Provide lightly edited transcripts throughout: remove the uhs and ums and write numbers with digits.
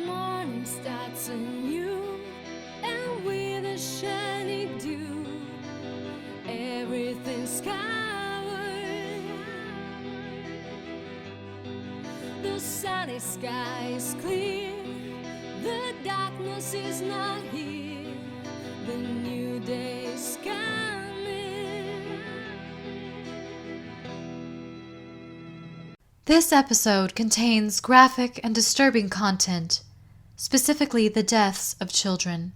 morning starts anew, and with a shiny dew, everything's covered. The sunny sky is clear, the darkness is not here, the new day is coming. This episode contains graphic and disturbing content, specifically the deaths of children.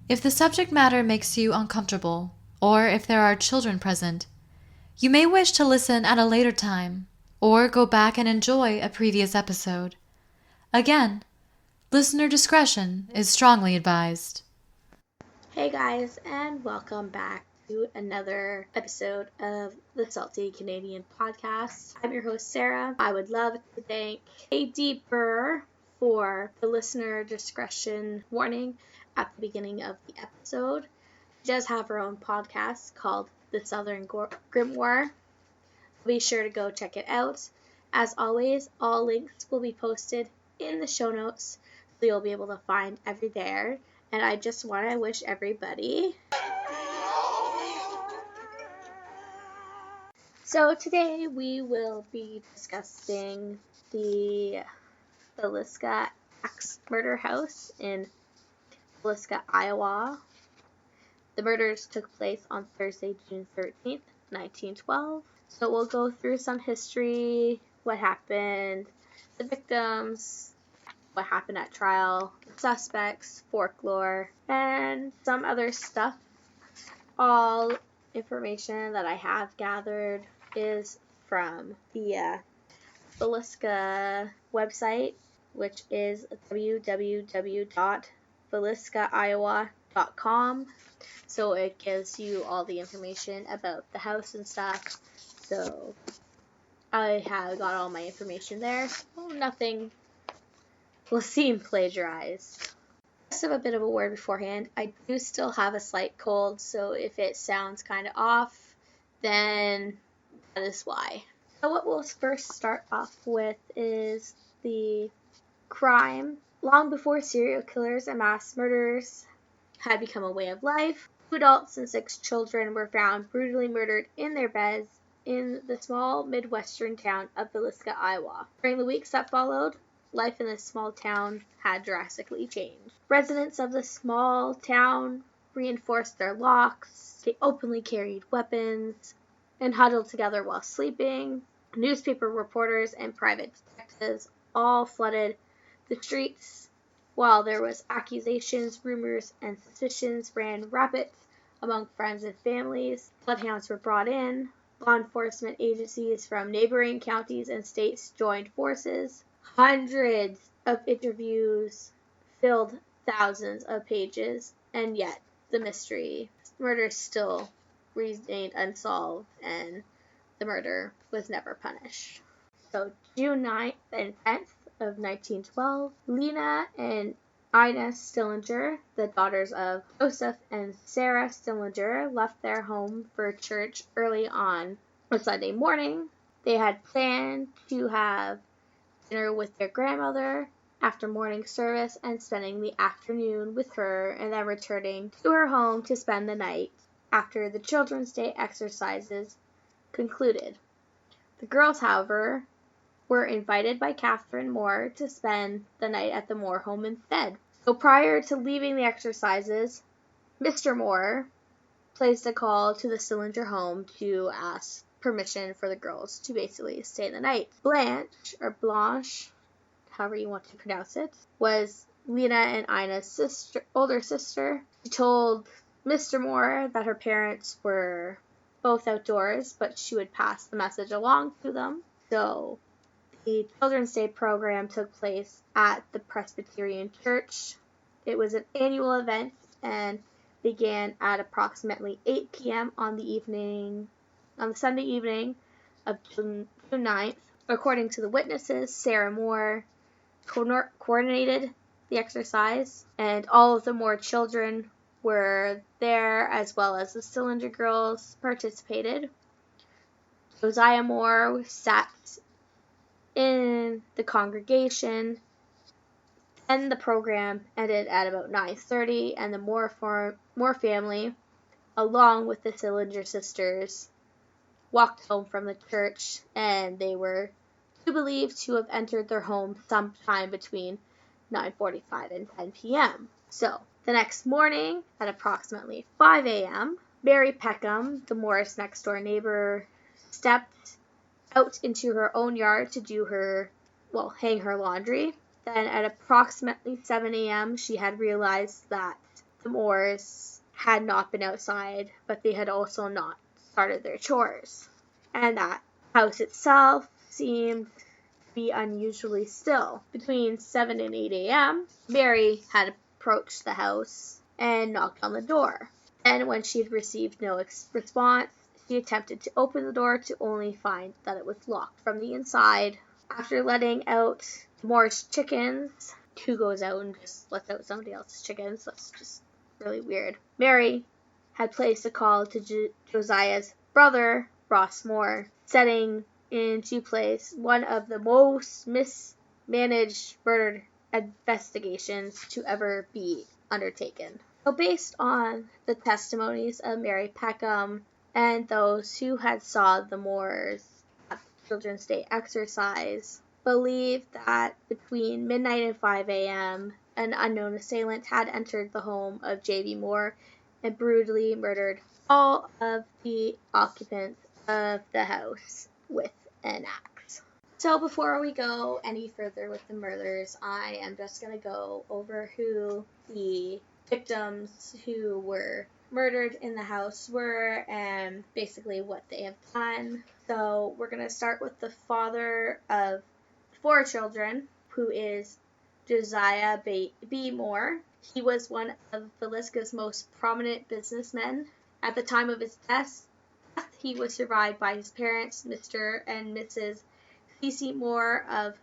If the subject matter makes you uncomfortable, or if there are children present, you may wish to listen at a later time, or go back and enjoy a previous episode. Again, listener discretion is strongly advised. Hey guys, and welcome back to another episode of the Salty Canadian Podcast. I'm your host, Sarah. I would love to thank A Deeper for the listener discretion warning at the beginning of the episode. She does have her own podcast called The Southern Grimoire. Be sure to go check it out. As always, all links will be posted in the show notes, so you'll be able to find everything there. And I just want to wish everybody. So today we will be discussing the Villisca Axe Murder House in Villisca, Iowa. The murders took place on Thursday, June 13th, 1912. So we'll go through some history, what happened, the victims, what happened at trial, suspects, folklore, and some other stuff. All information that I have gathered is from the Villisca website, which is www.villiscaiowa.com. So it gives you all the information about the house and stuff. So I have got all my information there. So nothing will seem plagiarized. Just have a bit of a word beforehand. I do still have a slight cold, so if it sounds kind of off, then that is why. So what we'll first start off with is the crime. Long before serial killers and mass murderers had become a way of life, 2 adults and 6 children were found brutally murdered in their beds in the small Midwestern town of Villisca, Iowa. During the weeks that followed, life in this small town had drastically changed. Residents of the small town reinforced their locks, they openly carried weapons, and huddled together while sleeping. Newspaper reporters and private detectives all flooded the streets, while there was accusations, rumors, and suspicions ran rapid among friends and families. Bloodhounds were brought in. Law enforcement agencies from neighboring counties and states joined forces. Hundreds of interviews filled thousands of pages, and yet the murder still remained unsolved, and the murder was never punished. So June 9th and 10th of 1912, Lena and Ina Stillinger, the daughters of Joseph and Sarah Stillinger, left their home for church early on a Sunday morning. They had planned to have dinner with their grandmother after morning service and spending the afternoon with her, and then returning to her home to spend the night after the Children's Day exercises concluded. The girls, however, were invited by Catherine Moore to spend the night at the Moore home instead. So prior to leaving the exercises, Mr. Moore placed a call to the Stillinger home to ask permission for the girls to basically stay the night. Blanche, however you want to pronounce it, was Lena and Ina's older sister. She told Mr. Moore that her parents were both outdoors, but she would pass the message along to them. So the Children's Day program took place at the Presbyterian Church. It was an annual event and began at approximately 8 p.m. on the Sunday evening of June 9th. According to the witnesses, Sarah Moore coordinated the exercise, and all of the Moore children were there, as well as the Stillinger girls participated. Josiah Moore sat in the congregation. And the program ended at about 9:30, and the Moore family, along with the Sillinger sisters, walked home from the church, and they were believed to have entered their home sometime between 9:45 and 10 p.m. So, the next morning, at approximately 5 a.m., Mary Peckham, the Moore's next-door neighbor, stepped out into her own yard to hang her laundry. Then at approximately 7 a.m., she had realized that the Moores had not been outside, but they had also not started their chores. And that house itself seemed to be unusually still. Between 7 and 8 a.m., Mary had approached the house and knocked on the door. And when she had received no response, she attempted to open the door to only find that it was locked from the inside. After letting out Moore's chickens, who goes out and just lets out somebody else's chickens? That's just really weird. Mary had placed a call to Josiah's brother, Ross Moore, setting into place one of the most mismanaged murder investigations to ever be undertaken. So based on the testimonies of Mary Peckham and those who had saw the Moores at the Children's Day exercise, believe that between midnight and 5 a.m., an unknown assailant had entered the home of J.B. Moore and brutally murdered all of the occupants of the house with an axe. So before we go any further with the murders, I am just going to go over who the victims who were murdered in the house were and basically what they have done. So we're going to start with the father of 4 children, who is Josiah B. Moore. He was one of Villisca's most prominent businessmen. At the time of his death, he was survived by his parents, Mr. and Mrs. C.C. Moore of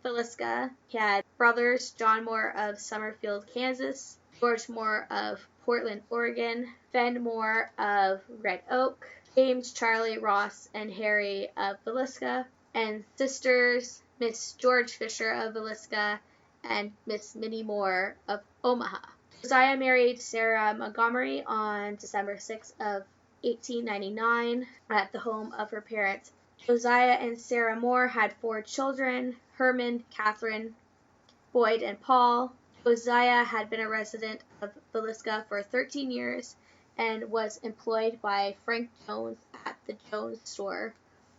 Villisca. He had brothers, John Moore of Summerfield, Kansas, George Moore of Portland, Oregon, Ben Moore of Red Oak, James, Charlie, Ross, and Harry of Villisca, and sisters, Miss George Fisher of Villisca and Miss Minnie Moore of Omaha. Josiah married Sarah Montgomery on December 6 of 1899 at the home of her parents. Josiah and Sarah Moore had 4 children, Herman, Catherine, Boyd, and Paul. Josiah had been a resident of Villisca for 13 years and was employed by Frank Jones at the Jones store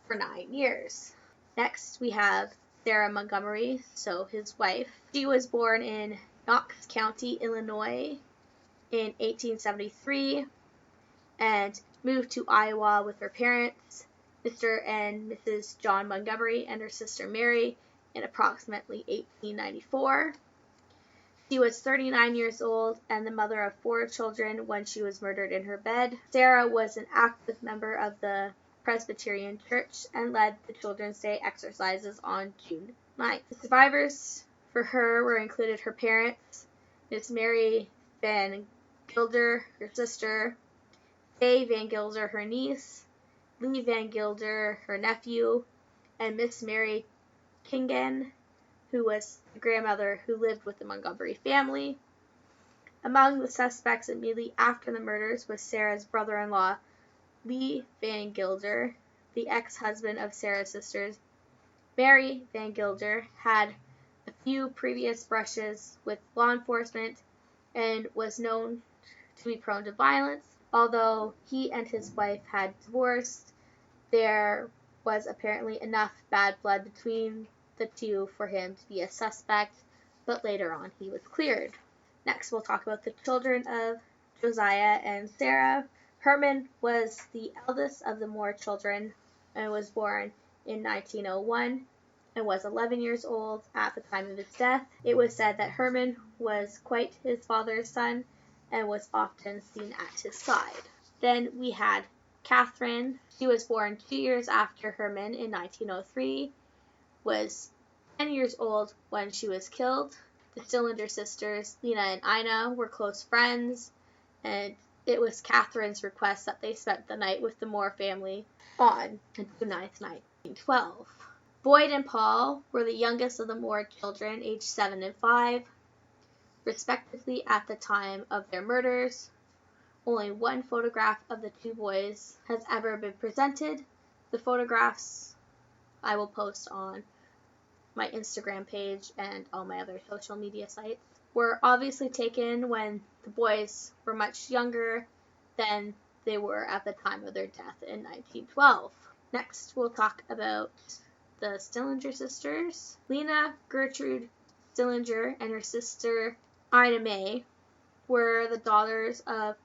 for 9 years. Next, we have Sarah Montgomery, so his wife. She was born in Knox County, Illinois in 1873 and moved to Iowa with her parents, Mr. and Mrs. John Montgomery, and her sister Mary in approximately 1894. She was 39 years old and the mother of 4 children when she was murdered in her bed. Sarah was an active member of the Presbyterian Church and led the Children's Day exercises on June 9th. The survivors for her were included her parents, Miss Mary Van Gilder, her sister, Faye Van Gilder, her niece, Lee Van Gilder, her nephew, and Miss Mary Kingen, who was the grandmother who lived with the Montgomery family. Among the suspects immediately after the murders was Sarah's brother-in-law, Lee Van Gilder, the ex-husband of Sarah's sisters. Mary Van Gilder had a few previous brushes with law enforcement and was known to be prone to violence. Although he and his wife had divorced, there was apparently enough bad blood between the two for him to be a suspect, but later on he was cleared. Next, we'll talk about the children of Josiah and Sarah. Herman was the eldest of the Moore children and was born in 1901 and was 11 years old at the time of his death. It was said that Herman was quite his father's son and was often seen at his side. Then we had Catherine. She was born 2 years after Herman in 1903, was 10 years old when she was killed. The Cylinder sisters, Lena and Ina, were close friends, and it was Catherine's request that they spent the night with the Moore family on June 9th, 1912. Boyd and Paul were the youngest of the Moore children, aged 7 and 5. respectively, at the time of their murders. Only one photograph of the two boys has ever been presented. The photographs I will post on my Instagram page and all my other social media sites were obviously taken when the boys were much younger than they were at the time of their death in 1912. Next, we'll talk about the Stillinger sisters. Lena Gertrude Stillinger and her sister Ina May were the daughters of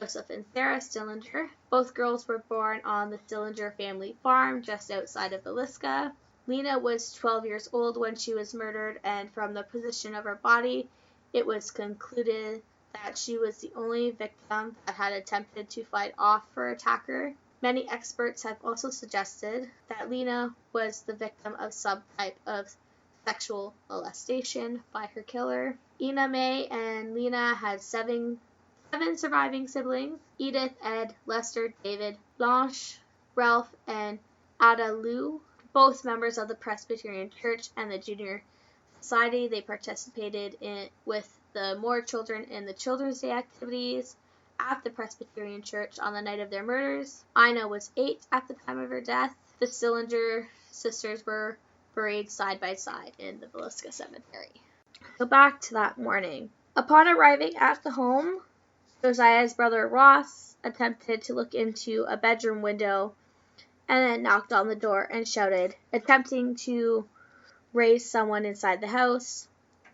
Joseph and Sarah Stillinger. Both girls were born on the Stillinger family farm just outside of Villisca. Lena was 12 years old when she was murdered, and from the position of her body, it was concluded that she was the only victim that had attempted to fight off her attacker. Many experts have also suggested that Lena was the victim of some type of sexual molestation by her killer. Ina May and Lena had seven surviving siblings: Edith, Ed, Lester, David, Blanche, Ralph, and Ada Lou, both members of the Presbyterian Church and the Junior Society. They participated with the Moore children in the Children's Day activities at the Presbyterian Church on the night of their murders. Ina was 8 at the time of her death. The Stillinger sisters were buried side by side in the Villisca Cemetery. So back to that morning. Upon arriving at the home, Josiah's brother Ross attempted to look into a bedroom window and then knocked on the door and shouted, attempting to raise someone inside the house.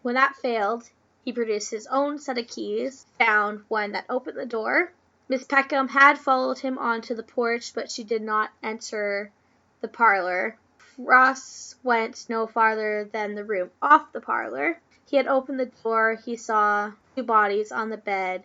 When that failed, he produced his own set of keys, found one that opened the door. Miss Peckham had followed him onto the porch, but she did not enter the parlor. Ross went no farther than the room off the parlor. He had opened the door. He saw 2 bodies on the bed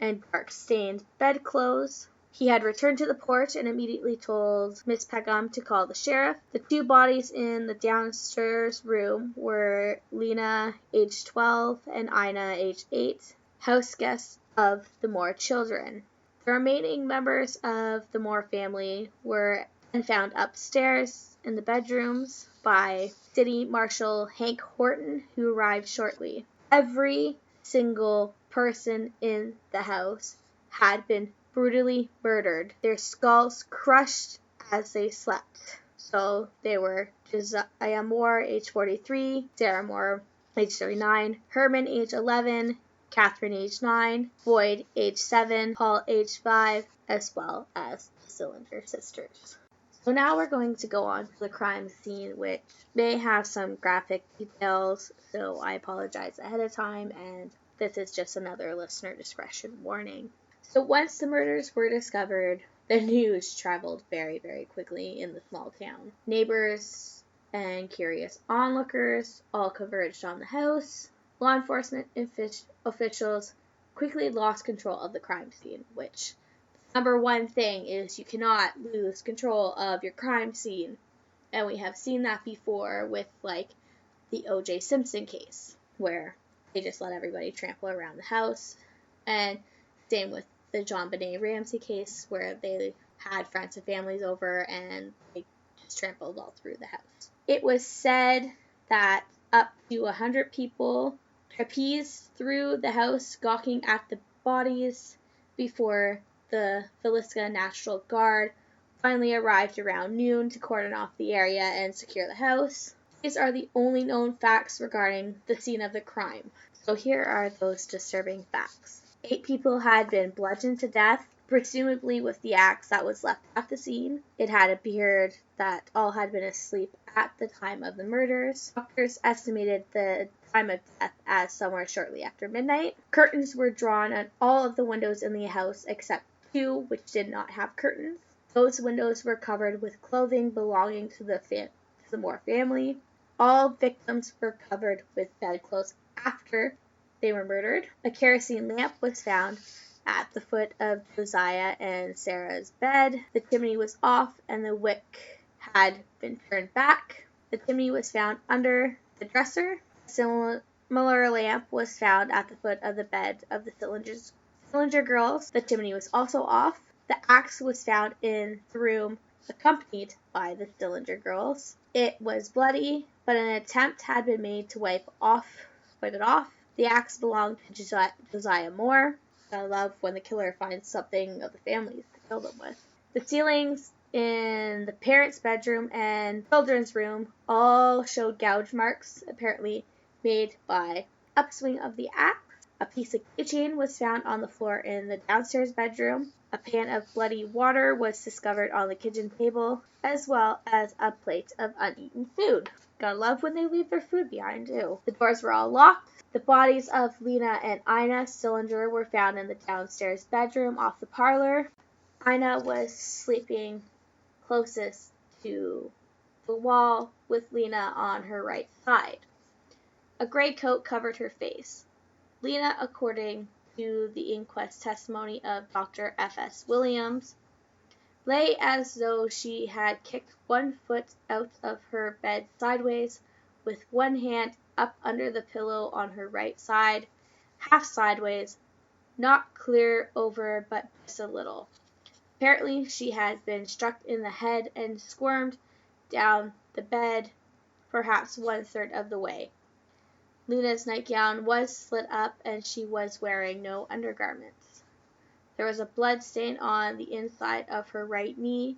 and dark stained bedclothes. He had returned to the porch and immediately told Miss Peckham to call the sheriff. The 2 bodies in the downstairs room were Lena, aged 12, and Ina, aged 8, house guests of the Moore children. The remaining members of the Moore family were found upstairs in the bedrooms by City Marshal Hank Horton, who arrived shortly. Every single person in the house had been brutally murdered, their skulls crushed as they slept. So they were Josiah Moore, age 43, Sarah Moore, age 39, Herman, age 11, Catherine, age 9, Boyd, age 7, Paul, age 5, as well as the Stillinger sisters. So now we're going to go on to the crime scene, which may have some graphic details, so I apologize ahead of time, and this is just another listener discretion warning. So once the murders were discovered, the news traveled very, very quickly in the small town. Neighbors and curious onlookers all converged on the house. Law enforcement officials quickly lost control of the crime scene, which number one thing is you cannot lose control of your crime scene. And we have seen that before with, like, the O.J. Simpson case, where they just let everybody trample around the house. And same with the John Benet Ramsey case, where they had friends and families over and they just trampled all through the house. It was said that up to 100 people trapezed through the house, gawking at the bodies before the Villisca National Guard finally arrived around noon to cordon off the area and secure the house. These are the only known facts regarding the scene of the crime. So here are those disturbing facts. 8 people had been bludgeoned to death, presumably with the axe that was left at the scene. It had appeared that all had been asleep at the time of the murders. Doctors estimated the time of death as somewhere shortly after midnight. Curtains were drawn on all of the windows in the house except 2 which did not have curtains. Those windows were covered with clothing belonging to the Moore family. All victims were covered with bedclothes after they were murdered. A kerosene lamp was found at the foot of Josiah and Sarah's bed. The chimney was off and the wick had been turned back. The chimney was found under the dresser. A similar lamp was found at the foot of the bed of the Stillinger girls. The chimney was also off. The axe was found in the room accompanied by the Stillinger girls. It was bloody, but an attempt had been made to wipe it off. The axe belonged to Josiah Moore. I love when the killer finds something of the families to kill them with. The ceilings in the parents' bedroom and children's room all showed gouge marks, apparently made by upswing of the axe. A piece of keychain was found on the floor in the downstairs bedroom. A pan of bloody water was discovered on the kitchen table, as well as a plate of uneaten food. Gotta love when they leave their food behind, too. The doors were all locked. The bodies of Lena and Ina Sillinger were found in the downstairs bedroom off the parlor. Ina was sleeping closest to the wall with Lena on her right side. A gray coat covered her face. Lena, according to the inquest testimony of Dr. F.S. Williams, lay as though she had kicked one foot out of her bed sideways, with one hand up under the pillow on her right side, half sideways, not clear over but just a little. Apparently she had been struck in the head and squirmed down the bed, perhaps 1/3 of the way. Lena's nightgown was slit up and she was wearing no undergarments. There was a blood stain on the inside of her right knee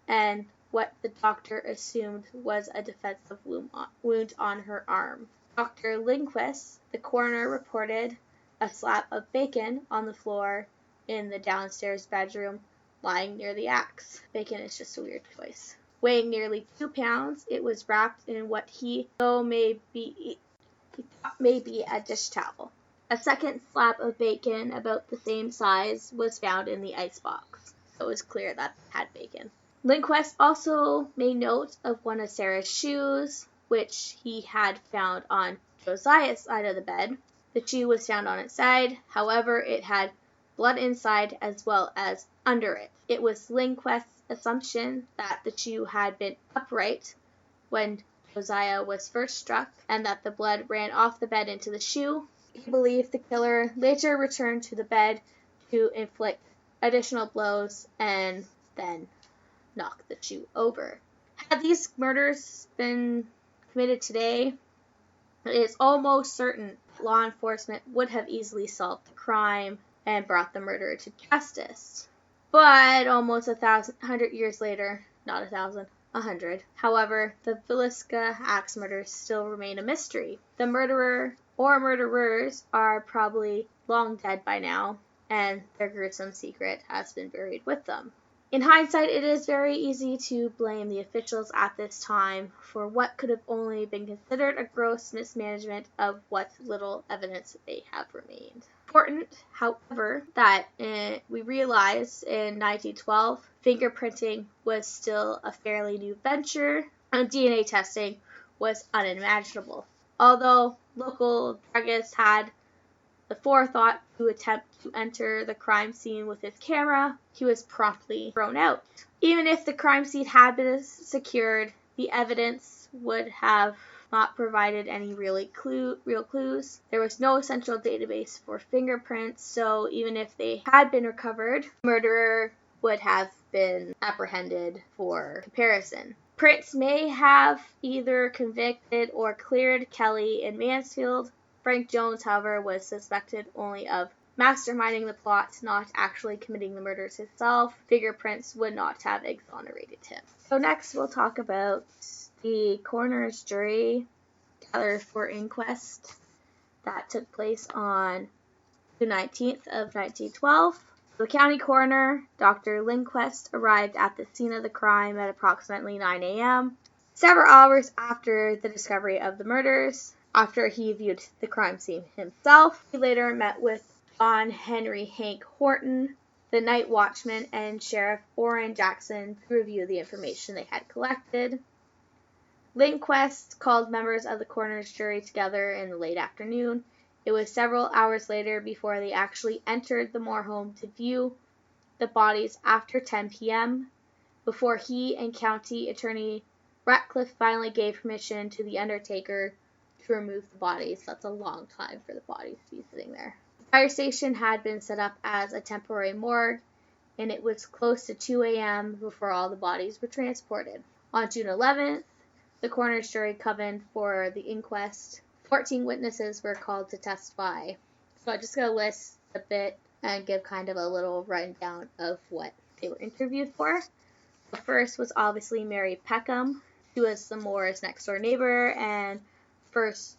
and what the doctor assumed was a defensive wound on her arm. Dr. Lindquist, the coroner, reported a slab of bacon on the floor in the downstairs bedroom lying near the axe. Bacon is just a weird choice. Weighing nearly 2 pounds, it was wrapped in what he thought may be a dish towel. A second slab of bacon about the same size was found in the icebox, so it was clear that it had bacon. Lindquist also made note of one of Sarah's shoes, which he had found on Josiah's side of the bed. The shoe was found on its side, however, it had blood inside as well as under it. It was Lindquist's assumption that the shoe had been upright when Josiah was first struck, and that the blood ran off the bed into the shoe. He believed the killer later returned to the bed to inflict additional blows and then knock the shoe over. Had these murders been committed today, it is almost certain law enforcement would have easily solved the crime and brought the murderer to justice. But almost 100 years later, not 1,000, 100. However, the Villisca Axe Murders still remain a mystery. The murderer or murderers are probably long dead by now, and their gruesome secret has been buried with them. In hindsight, it is very easy to blame the officials at this time for what could have only been considered a gross mismanagement of what little evidence they have remained. Important, however, that we realized in 1912, fingerprinting was still a fairly new venture, and DNA testing was unimaginable. Although local druggists had the forethought to attempt to enter the crime scene with his camera, he was promptly thrown out. Even if the crime scene had been secured, the evidence would have not provided any real clues. There was no central database for fingerprints, so even if they had been recovered, the murderer would have been apprehended for comparison. Prints may have either convicted or cleared Kelly and Mansfield. Frank Jones, however, was suspected only of masterminding the plot, not actually committing the murders himself. Fingerprints would not have exonerated him. So next we'll talk about the coroner's jury gathered for inquest that took place on June 19th of 1912. The county coroner, Dr. Lindquist, arrived at the scene of the crime at approximately 9 a.m., several hours after the discovery of the murders. After he viewed the crime scene himself, he later met with John Henry Hank Horton, the night watchman, and Sheriff Orrin Jackson to review the information they had collected. Lindquist called members of the coroner's jury together in the late afternoon. It was several hours later before they actually entered the Moore home to view the bodies after 10 p.m., before he and County Attorney Ratcliffe finally gave permission to the undertaker to remove the bodies. That's a long time for the bodies to be sitting there. The fire station had been set up as a temporary morgue, and it was close to 2 a.m. before all the bodies were transported. On June 11th, the coroner's jury convened for the inquest. 14 witnesses were called to testify. So I'm just going to list a bit and give kind of a little rundown of what they were interviewed for. The first was obviously Mary Peckham. She was the Moore's next door neighbor and first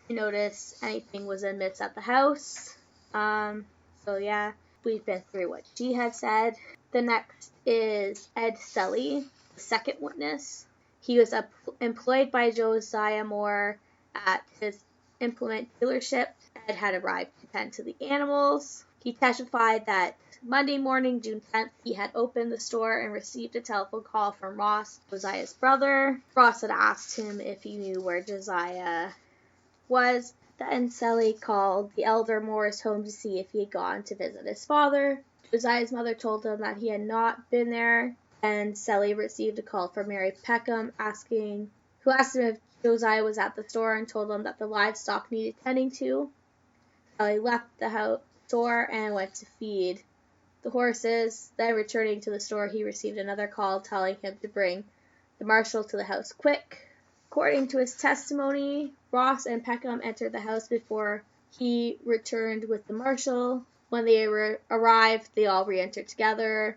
to notice anything was amiss at the house. So yeah, we've been through what she had said. The next is Ed Selly, the second witness. He was employed by Josiah Moore at his implement dealership. Ed had arrived to tend to the animals. He testified that Monday morning, June 10th, he had opened the store and received a telephone call from Ross, Josiah's brother. Ross had asked him if he knew where Josiah was. Then Sally called the elder Morris home to see if he had gone to visit his father. Josiah's mother told him that he had not been there, and Sally received a call from Mary Peckham who asked him if Josiah was at the store and told him that the livestock needed tending to. Sally left the store and went to feed the horses. Then returning to the store, he received another call telling him to bring the marshal to the house quick. According to his testimony, Ross and Peckham entered the house before he returned with the marshal. When they arrived, they all re-entered together.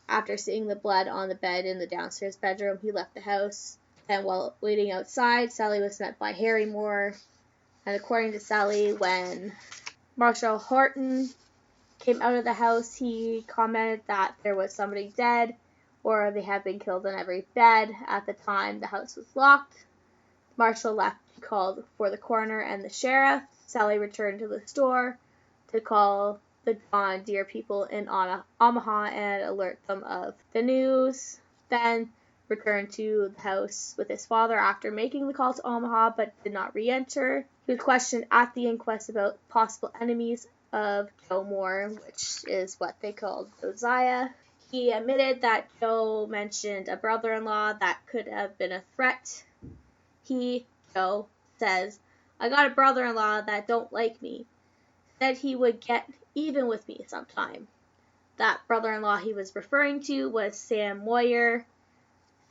After seeing the blood on the bed in the downstairs bedroom, he left the house. And while waiting outside, Sally was met by Harry Moore. And according to Sally, when Marshal Horton came out of the house, he commented that there was somebody dead or they had been killed in every bed. At the time, the house was locked. Marshal left to call for the coroner and the sheriff. Sally returned to the store to call the John Deere people in Omaha and alert them of the news. Then returned to the house with his father after making the call to Omaha but did not re-enter. He was questioned at the inquest about possible enemies of Joe Moore, which is what they called Josiah. He admitted that Joe mentioned a brother-in-law that could have been a threat. Joe, says, "I got a brother-in-law that don't like me. Said he would get even with me sometime." That brother-in-law he was referring to was Sam Moyer.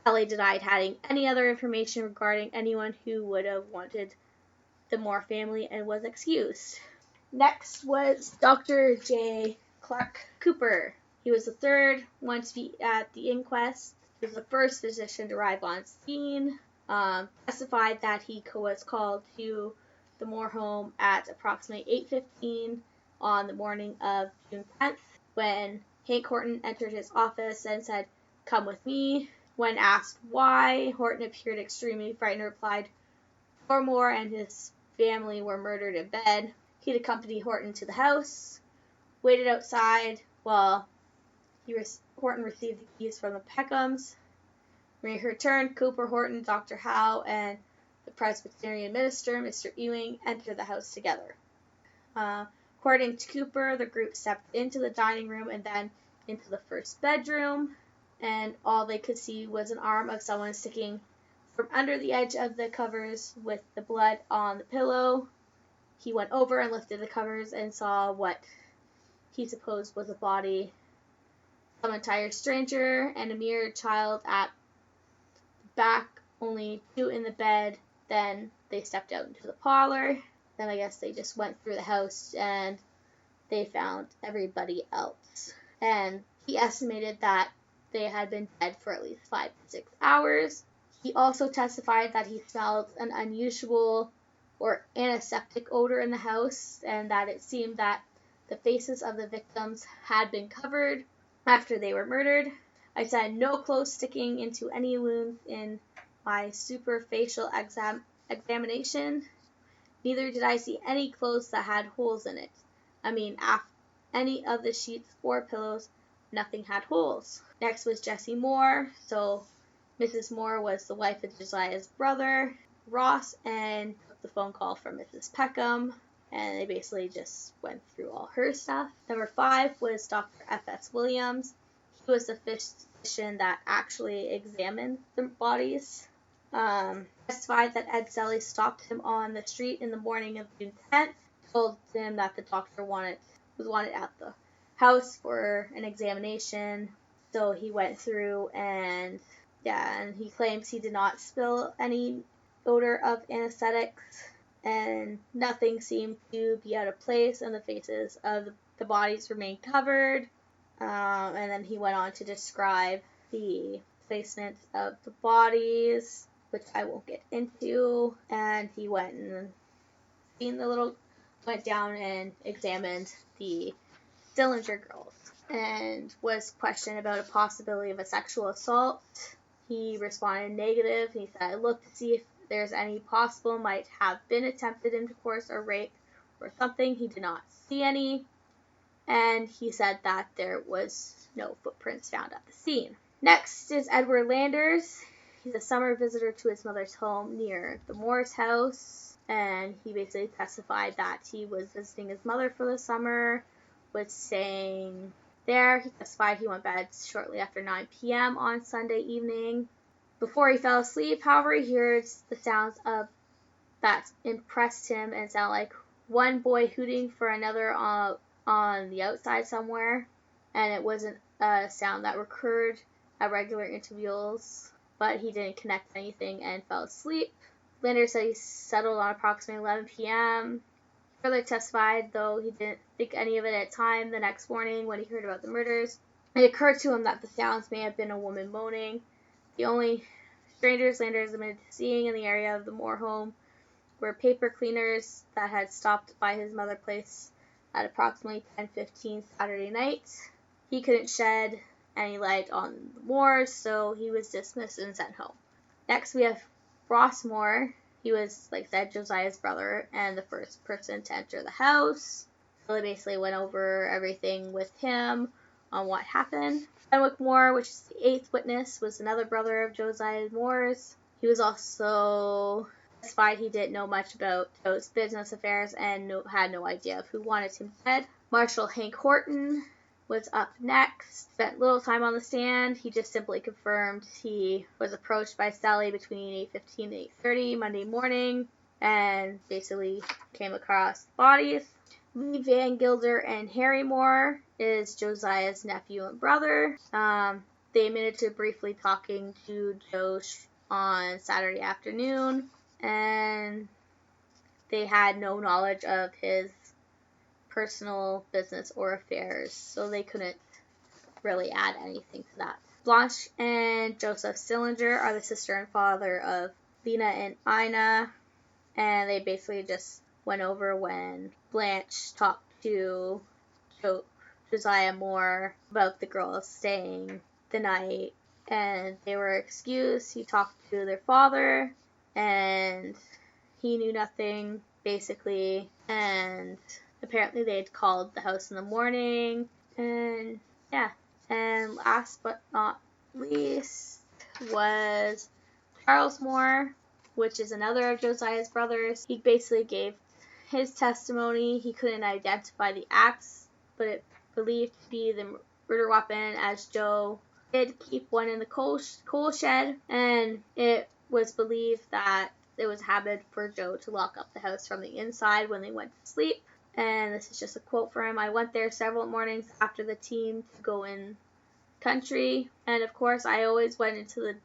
Kelly denied having any other information regarding anyone who would have wanted the Moore family and was excused. Next was Dr. J. Clark Cooper. He was the third one to be at the inquest. He was the first physician to arrive on scene. Testified that he was called to the Moore home at approximately 8:15 on the morning of June 10th when Hank Horton entered his office and said, "Come with me." When asked why, Horton appeared extremely frightened and replied, "Poor Moore and his family were murdered in bed." He'd accompanied Horton to the house, waited outside while Horton received the keys from the Peckhams. When he returned, Cooper, Horton, Dr. Howe, and the Presbyterian minister, Mr. Ewing, entered the house together. According to Cooper, the group stepped into the dining room and then into the first bedroom, and all they could see was an arm of someone sticking from under the edge of the covers with the blood on the pillow. He went over and lifted the covers and saw what he supposed was a body, some entire stranger, and a mere child at back, only two in the bed. Then they stepped out into the parlor. Then I guess they just went through the house and they found everybody else. And he estimated that they had been dead for at least 5 to 6 hours. He also testified that he smelled an unusual or antiseptic odor in the house and that it seemed that the faces of the victims had been covered after they were murdered. I said no clothes sticking into any wounds in my superficial examination. Neither did I see any clothes that had holes in it. I mean, any of the sheets or pillows, nothing had holes. Next was Jessie Moore. So Mrs. Moore was the wife of Josiah's brother, Ross, and took the phone call from Mrs. Peckham. And they basically just went through all her stuff. Number 5 was Dr. F.S. Williams. He was the physician that actually examined the bodies. Testified that Ed Selly stopped him on the street in the morning of June 10th, told him that the doctor was wanted at the house for an examination. So he went through and he claims he did not spill any odor of anesthetics. and nothing seemed to be out of place, and the faces of the bodies remained covered. And then he went on to describe the placement of the bodies, which I won't get into. And he went down and examined the Dillinger girls and was questioned about a possibility of a sexual assault. He responded negative. He said, I looked to see if there's any possible might have been attempted intercourse or rape or something. He did not see any. And he said that there was no footprints found at the scene. Next is Edward Landers. He's a summer visitor to his mother's home near the Moore's house. And he basically testified that he was visiting his mother for the summer, was staying there. He testified he went to bed shortly after 9 p.m. on Sunday evening. Before he fell asleep, however, he heard the sounds that impressed him and sounded like one boy hooting for another on the outside somewhere. And it wasn't a sound that recurred at regular intervals, but he didn't connect anything and fell asleep. Lander said he settled on approximately 11 p.m. Further testified, though he didn't think any of it at the time, the next morning when he heard about the murders, it occurred to him that the sounds may have been a woman moaning. The only strangers Landers admitted to seeing in the area of the Moore home were paper cleaners that had stopped by his mother's place at approximately 10:15 Saturday night. He couldn't shed any light on the Moores, so he was dismissed and sent home. Next, we have Ross Moore. He was, like I said, Josiah's brother and the first person to enter the house. So they basically went over everything with him on what happened. Fenwick Moore, which is the eighth witness, was another brother of Josiah Moore's. He was also testified he didn't know much about Joe's business affairs and had no idea of who wanted him dead. Marshal Hank Horton was up next. Spent little time on the stand. He just simply confirmed he was approached by Sally between 8:15 and 8:30 Monday morning and basically came across the bodies. Lee Van Gilder and Harry Moore is Josiah's nephew and brother. They admitted to briefly talking to Joe on Saturday afternoon, and they had no knowledge of his personal business or affairs, so they couldn't really add anything to that. Blanche and Joseph Sillinger are the sister and father of Lena and Ina, and they basically just went over when Blanche talked to Josiah Moore about the girls staying the night, and they were excused. He talked to their father, and he knew nothing, basically, and apparently they had called the house in the morning, and yeah. And last but not least was Charles Moore, which is another of Josiah's brothers. He basically gave his testimony. He couldn't identify the axe, but it believed to be the murder weapon, as Joe did keep one in the coal shed, and it was believed that it was a habit for Joe to lock up the house from the inside when they went to sleep. And this is just a quote from him. I went there several mornings after the team to go in country, and of course I always went into the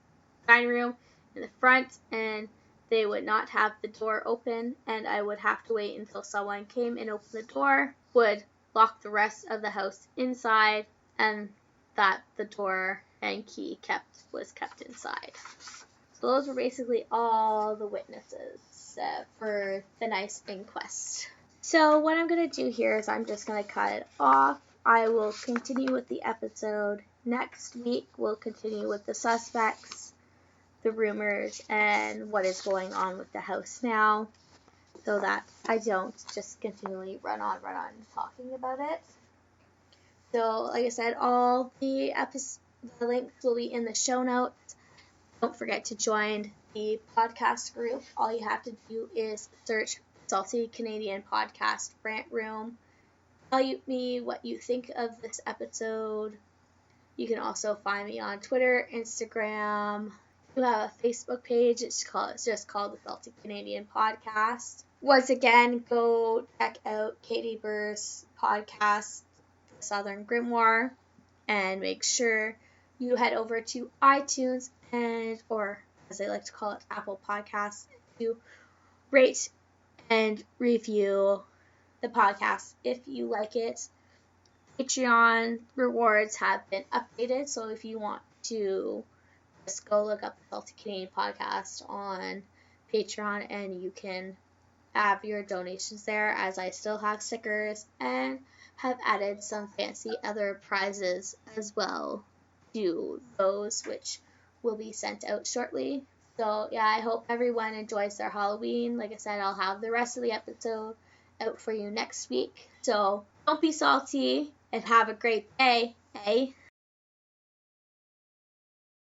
dining room in the front, and they would not have the door open, and I would have to wait until someone came and opened the door, would lock the rest of the house inside, and that the door and key was kept inside. So those were basically all the witnesses for the nice inquest. So what I'm going to do here is I'm just going to cut it off. I will continue with the episode next week. We'll continue with the suspects, the rumors, and what is going on with the house now, so that I don't just continually run on talking about it. So, like I said, all the links will be in the show notes. Don't forget to join the podcast group. All you have to do is search Salty Canadian Podcast Rant Room. Tell me what you think of this episode. You can also find me on Twitter, Instagram. We have a Facebook page. It's just called the Salty Canadian Podcast. Once again, go check out Katie Burr's podcast, The Southern Grimoire, and make sure you head over to iTunes or as they like to call it, Apple Podcasts, to rate and review the podcast if you like it. Patreon rewards have been updated, so if you want to just go look up the Salty Canadian podcast on Patreon and you can have your donations there, as I still have stickers and have added some fancy other prizes as well to those, which will be sent out shortly. So yeah, I hope everyone enjoys their Halloween. Like I said, I'll have the rest of the episode out for you next week. So don't be salty and have a great day, eh?